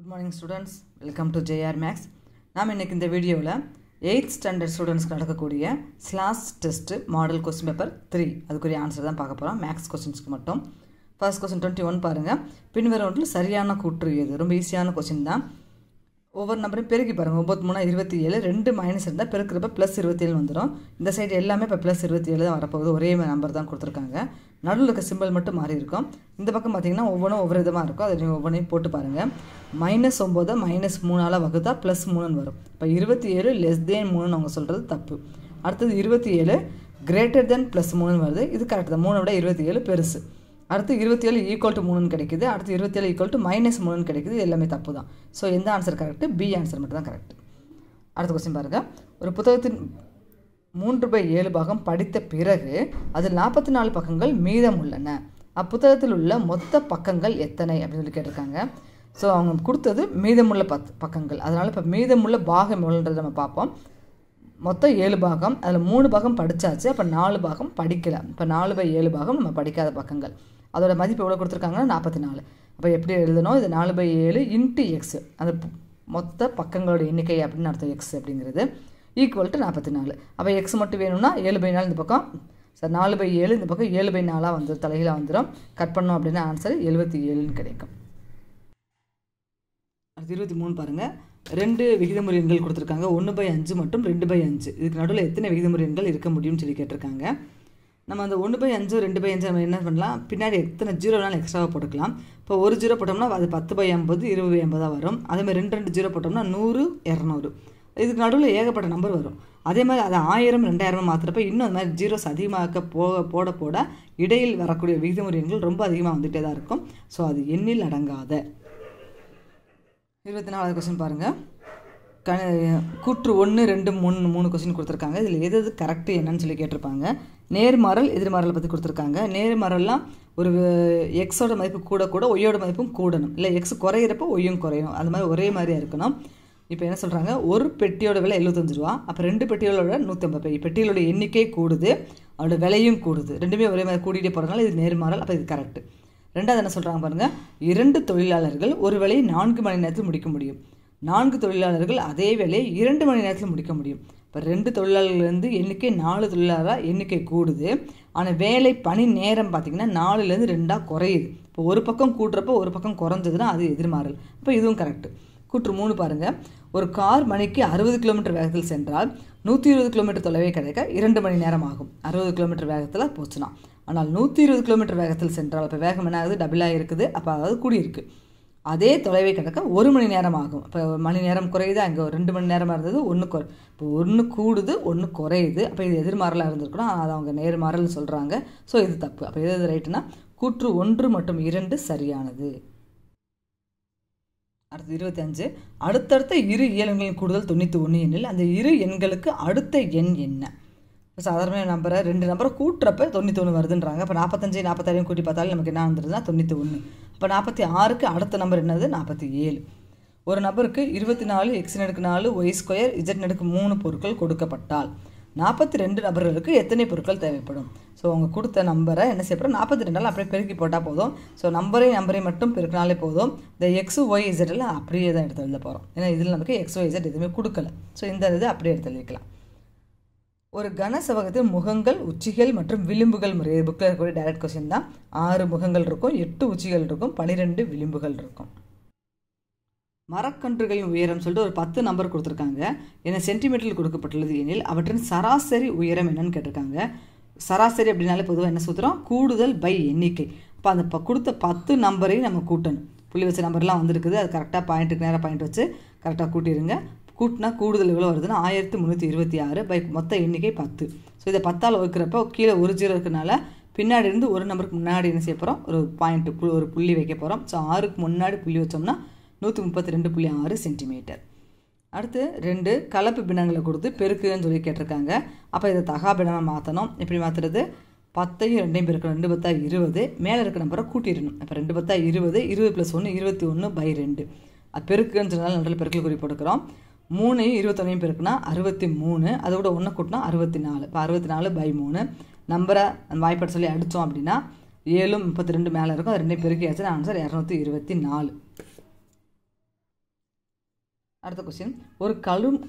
Good morning students, welcome to JR Max. நாம் இன்னைக்கு இந்த வீடியோவில் 8th standard students நடக்கக்கூடிய slash test model question paper 3 அதுக்குரிய ஆன்சர் தான் பார்க்க போகிறோம் மேக்ஸ் கொஸ்டின்ஸ்க்கு மட்டும். ஃபர்ஸ்ட் கொஸ்டின் 21 பாருங்கள். பின்வரும் ஒன்றில் சரியான கூற்று எது? ரொம்ப ஈஸியான கொஸ்டின் தான். ஒவ்வொரு நம்பரையும் பெருக்கி பாருங்கள். 9 3 27 2 மைனஸ் இருந்தால் பெருக்கிறப்ப ப்ளஸ் 27 வந்துடும். இந்த சைடு எல்லாமே இப்போ ப்ளஸ் 27 தான் வரப்போகுது. ஒரே நம்பர் தான் கொடுத்துருக்காங்க. நடுவில் இருக்க சிம்பிள் மட்டும் மாறி இருக்கும். இந்த பக்கம் பார்த்தீங்கன்னா ஒவ்வொன்றும் ஒவ்வொரு விதமாக இருக்கும். அதை நீங்கள் ஒவ்வொன்றையும் போட்டு பாருங்கள். -9 -3 வகுத்தா ப்ளஸ் 3 வரும். இப்போ 27 லெஸ் தேன் 3 அவங்க சொல்கிறது தப்பு. அடுத்தது 27 கிரேட்டர் தென் ப்ளஸ் 3 வருது. இது கரெக்ட் தான். 3 விட 27 பெருசு. அடுத்து 27 ஈக்குவல் டு 3 கிடைக்குது. அடுத்து 27 ஈக்குவல் டு -3 கிடைக்குது. இது எல்லாமே தப்பு தான். ஸோ எந்த ஆன்சர் கரெக்டு? பி ஆன்சர் மட்டும் தான் கரெக்ட். அடுத்த கொஸ்டின் பாருங்கள். ஒரு புத்தகத்தின் 3/7 பாகம் படித்த பிறகு அதில் 44 பக்கங்கள் மீதம் உள்ளன. அப்புத்தகத்தில் உள்ள மொத்த பக்கங்கள் எத்தனை அப்படின்னு சொல்லி கேட்டிருக்காங்க. ஸோ அவங்க கொடுத்தது மீதமுள்ள பக்கங்கள். அதனால் இப்போ மீதமுள்ள பாகம் எவ்வளோன்றதை நம்ம பார்ப்போம். மொத்தம் 7 பாகம், அதில் 3 பாகம் படித்தாச்சு. அப்போ 4 பாகம் படிக்கலை. இப்போ 4/7 பாகம் நம்ம படிக்காத பக்கங்கள். அதோட மதிப்பு எவ்வளோ கொடுத்துருக்காங்கன்னா 44. அப்போ எப்படி எழுதணும்? இது 4/7 இன்ட்டு எக்ஸ், அந்த மொத்த பக்கங்களோட எண்ணிக்கை அப்படின்னு அர்த்தம். எக்ஸ் அப்படிங்கிறது ஈக்குவல் டு 44. அப்போ எக்ஸ் மட்டும் வேணும்னா 7/4 இந்த பக்கம், சார் 4/7 இந்த பக்கம் 7/4 வந்து தலைகீழாக வந்துடும். கட் பண்ணோம் அப்படின்னா ஆன்சர் 77ன்னு கிடைக்கும். அடுத்து 23 பாருங்கள். 2 விகிதமுறை எண்கள் கொடுத்துருக்காங்க. 1/5 மற்றும் 2/5. இதுக்கு நடுவில் எத்தனை விகிதமுறை எண்கள் இருக்க முடியும்னு சொல்லி கேட்டிருக்காங்க. நம்ம அந்த 1/5 2/5 நம்ம என்ன பண்ணலாம்? பின்னாடி எத்தனை 0 வேணாலும் எக்ஸ்ட்ராவாக போட்டுக்கலாம். இப்போ ஒரு 0 போட்டோம்னா அது 10/50 20/50 வரும். அதேமாதிரி 2 0 போட்டோம்னா 100 200. இதுக்கு நடுவில் ஏகப்பட்ட நம்பர் வரும். அதே மாதிரி அது 1000 2000 மாற்றுறப்ப இன்னும் அந்த மாதிரி ஜீரோஸ் அதிகமாக போட இடையில் வரக்கூடிய விகிதமுறை எண்கள் ரொம்ப அதிகமாக வந்துகிட்டே தான் இருக்கும். ஸோ அது எண்ணில் அடங்காத. 24வது கொஸ்டின் பாருங்கள். கூற்று 1 2 3 கொஸ்டின் கொடுத்துருக்காங்க. இதில் எது கரெக்டு என்னன்னு சொல்லி கேட்டிருப்பாங்க. நேர்மாறல் எதிர்மாறலை பற்றி கொடுத்துருக்காங்க. நேர்மாறல்லாம் ஒரு எக்ஸோட மதிப்பு கூட ஒய்யோட மதிப்பும் கூடணும். இல்லை எக்ஸ் குறையிறப்போ ஒய்யும் குறையணும். அந்த மாதிரி ஒரே மாதிரியாக இருக்கணும். இப்போ என்ன சொல்கிறாங்க? ஒரு பெட்டியோட விலை 75 ரூபா. அப்போ 2 பெட்டிகளோட 150. பெட்டிகளோட எண்ணிக்கை கூடுது, அதோட விலையும் கூடுது. ரெண்டுமே ஒரே மாதிரி கூட்டிகிட்டே போகிறதுனால இது நேர்மாறல். அப்போ இது கரெக்டு. ரெண்டாவது என்ன சொல்கிறாங்க பாருங்கள். 2 தொழிலாளர்கள் ஒரு வேலையை 4 மணி நேரத்தில் முடிக்க முடியும். 4 தொழிலாளர்கள் அதே வேலையை 2 மணி நேரத்தில் முடிக்க முடியும். இப்போ 2 தொழிலாளர்கள்லேருந்து எண்ணிக்கை 4 தொழிலாளராக எண்ணிக்கை கூடுது. ஆனால் வேலை பணி நேரம் பார்த்திங்கன்னா 4லேருந்து 2 குறையுது. இப்போ ஒரு பக்கம் கூட்டுறப்போ ஒரு பக்கம் குறைஞ்சதுன்னா அது எதிர்மாறல். இப்போ இதுவும் கரெக்டு. கூற்று 3 பாருங்கள். ஒரு கார் மணிக்கு 60 கிலோமீட்டர் வேகத்தில் சென்றால் 120 கிலோமீட்டர் தொலைவை கிடைக்க 2 மணி நேரம் ஆகும். 60 கிலோமீட்டர் வேகத்தில் போச்சுன்னா. ஆனால் 120 கிலோமீட்டர் வேகத்தில் சென்றால் இப்போ வேகம் என்ன ஆகுது? டபுளாக இருக்குது. அப்போ அதாவது கூடியிருக்கு. அதே தொலைவை கிடக்க 1 மணி நேரம் ஆகும். இப்போ மணி நேரம் குறையுது. அங்கே 2 மணி நேரமாக இருந்தது 1 இப்போ 1 கூடுது 1 குறையுது. அப்போ இது எதிர்மாறலாக இருந்திருக்கணும். அதை அவங்க நேர்மாறல்னு சொல்கிறாங்க. ஸோ இது தப்பு. அப்போ எது ரைட்டுனா கூற்று 1 மற்றும் 2 சரியானது. அடுத்து 25. அடுத்தடுத்த இரு இயல்களின் கூடுதல் 91 எண்ணில் அந்த இரு எண்களுக்கு அடுத்த எண் என்ன? இப்போ சாதாரண நம்பரை 2 நம்பரை கூட்டுறப்ப 91 வருதுன்றாங்க. இப்போ 45 46 கூட்டி பார்த்தாலும் நமக்கு என்ன வந்துருதுன்னா 91. அப்போ 46க்கு அடுத்த நம்பர் என்னது? 47. ஒரு நபருக்கு 24 x⁻4 y² z⁻3 பொருட்கள் கொடுக்கப்பட்டால் 42 நபர்களுக்கு எத்தனை பொருட்கள் தேவைப்படும்? ஸோ அவங்க கொடுத்த நம்பரை என்ன செய்யப்போம்? 42 அப்படியே பெருக்கி போட்டால் போதும். ஸோ நம்பரை மட்டும் பெருக்கினாலே போதும். இந்த எக்ஸு ஒய் இசட் அப்படியே தான் எடுத்து எழுத போகிறோம். ஏன்னா இதில் நமக்கு எக்ஸ் ஒய் இசட் எதுவுமே கொடுக்கல. ஸோ இந்த இது அப்படியே எடுத்து எழுதிக்கலாம். ஒரு கன செவ்வகத்தில் முகங்கள் உச்சிகள் மற்றும் விளிம்புகள் முறை புக்கில் இருக்கக்கூடிய டைரக்ட் கொஸ்டின் தான். 6 முகங்கள் இருக்கும், 8 உச்சிகள் இருக்கும், 12 விளிம்புகள் இருக்கும். மரக்கன்றுகளின் உயரம் சொல்லிட்டு ஒரு 10 நம்பர் கொடுத்துருக்காங்க. என்ன சென்டிமீட்டரில் கொடுக்கப்பட்டுள்ளது எனில் அவற்றின் சராசரி உயரம் என்னன்னு கேட்டிருக்காங்க. சராசரி அப்படின்னாலே பொதுவாக என்ன சூத்திரம்? கூடுதல் பை எண்ணிக்கை. அப்போ அந்த கொடுத்த 10 நம்பரையும் நம்ம கூட்டணும். புள்ளி வச்ச நம்பர்லாம் வந்துருக்குது. அது கரெக்டாக பாயிண்ட்டுக்கு நேராக பாயிண்ட் வச்சு கரெக்டாக கூட்டிடுங்க. கூட்டினா கூடுதல் எவ்வளோ வருதுன்னா 1326 பை மொத்த எண்ணிக்கை 10. ஸோ இதை 10ஆல் வகுக்கிறப்போ கீழே ஒரு 0 இருக்கனால பின்னாடி இருந்து ஒரு நம்பருக்கு முன்னாடி என்ன செய்ய போகிறோம்? ஒரு பாயிண்ட்டு ஒரு புள்ளி வைக்க போகிறோம். ஸோ 6க்கு முன்னாடி புள்ளி வச்சோம்னா 132.6 சென்டிமீட்டர். அடுத்து 2 கலப்பு பின்னங்களை கொடுத்து பெருக்குன்னு சொல்லி கேட்டிருக்காங்க. அப்போ இதை தகா பின்னமாக மாற்றணும். எப்படி மாற்றுறது? 10ஐயும் 2ஐயும் பெருக்கணும். 2 10 20. மேலே இருக்க நம்பரை கூட்டிடணும். இப்போ 2 10 20 20 + 1 21/2. அது பெருக்குன்னு சொன்னாலும் நடுவில் பெருக்கல் குறி போட்டுக்கிறோம். 3ஐயும் 21ஐயும் பெருக்குனா 63. அதோட 1 கூட்டினா 64. இப்போ 64/3 நம்பரை வாய்ப்பாடு சொல்லி அடித்தோம் அப்படின்னா 7 32 மேலே இருக்கும். அது 2ஐயும் பெருக்கியாச்சு. ஆன்சர் 224. அடுத்த கொஸ்டின், ஒரு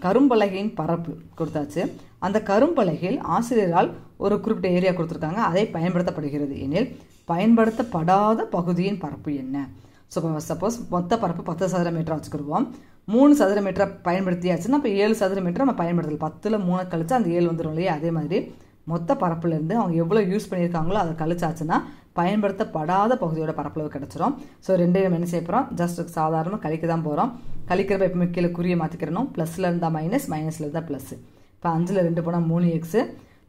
கரும்பலகையின் பரப்பு கொடுத்தாச்சு. அந்த கரும்பலகையில் ஆசிரியரால் ஒரு குறிப்பிட்ட ஏரியா கொடுத்துருக்காங்க, அதை பயன்படுத்தப்படுகிறது எனில் பயன்படுத்தப்படாத பகுதியின் பரப்பு என்ன? சப்போஸ் மொத்த பரப்பு 10 சதுர மீட்டர் வச்சுக்கிடுவோம். 3 சதுர மீட்டரை பயன்படுத்தியாச்சுன்னா இப்போ 7 சதுர மீட்டர் நம்ம பயன்படுத்தலாம். 10ல் 3 கழிச்சா அந்த 7 வந்துடும் இல்லையா? அதே மாதிரி மொத்த பரப்புலேருந்து அவங்க எவ்வளோ யூஸ் பண்ணியிருக்காங்களோ அதை கழிச்சாச்சுன்னா பயன்படுத்தப்படாத பகுதியோட பரப்பளவு கிடச்சிரும். ஸோ ரெண்டையும் என்ன செய்ய போகிறோம்? ஜஸ்ட் சாதாரணமாக கழிக்க தான் போகிறோம். கழிக்கிறப்ப எப்பவுமே கீழே குறியை மாற்றிக்கிறணும். ப்ளஸில் இருந்தால் மைனஸ், மைனஸில் இருந்தால் ப்ளஸ். இப்போ 5ல் 2 போனால் 3x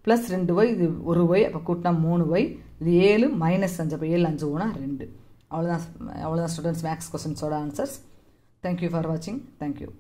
ப்ளஸ் 2y, இது 1y, அப்போ கூட்டினா 3y, இது 7 மைனஸ் 5, அப்போ 7 5 போனால் 2. அவ்வளோதான் ஸ்டூடெண்ட்ஸ் மேக்ஸ் கொஸ்டின்ஸோட ஆன்சர்ஸ். தேங்க்யூ ஃபார் வாட்சிங். தேங்க்யூ.